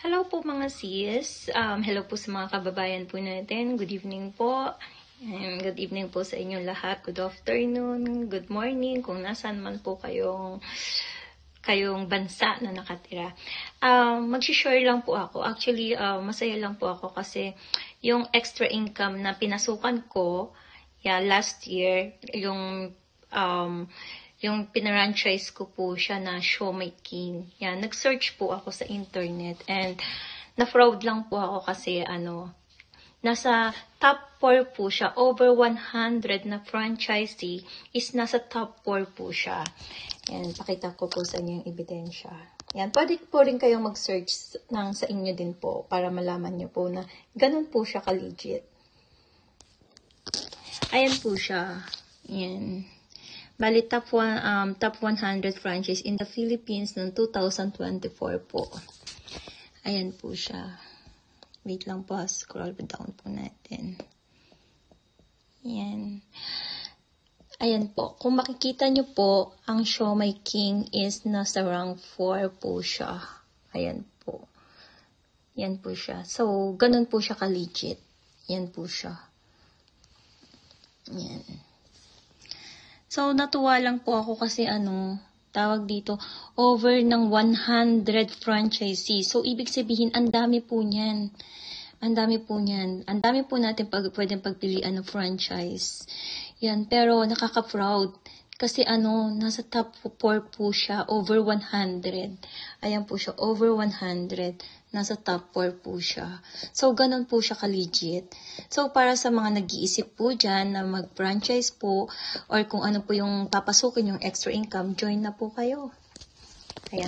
Hello po mga sis. Hello po sa mga kababayan po natin. Good evening po. And good evening po sa inyong lahat. Good afternoon. Good morning. Kung nasaan man po kayong bansa na nakatira. Mag-share lang po ako. Actually, masaya lang po ako kasi yung extra income na pinasukan ko last year, yung pinranchise ko po siya na Siomai King. Nag-search po ako sa internet and na-fraud lang po ako kasi nasa top 4 po siya. Over 100 na franchisee is nasa top 4 po siya. Yan, pakita ko po sa inyo yung ebidensya. Yan, pwede po rin kayong mag-search sa inyo din po para malaman nyo po na ganun po siya ka-legit. Ayan po siya. Yan. Bali, top 100 franchise in the Philippines noong 2024 po. Ayan po siya. Wait lang po, scroll down po natin. Ayan. Ayan po. Kung makikita nyo po, ang Siomai King is nasa rank 4 po siya. Ayan po. Yan po siya. So, ganun po siya ka-legit. Yan po siya. Yan. So, natuwa lang po ako kasi tawag dito, over ng 100 franchisees. So, ibig sabihin, ang dami po niyan. Ang dami po niyan. Ang dami po natin pwedeng pagpilian ng franchise. Yan, pero nakaka-proud. Kasi nasa top 4 po siya, over 100. Ayan po siya, over 100. Nasa top 4 po siya. So, ganun po siya ka-legit. So, para sa mga nag-iisip po dyan na mag-franchise po, or kung ano po yung papasukin yung extra income, join na po kayo. Ayan.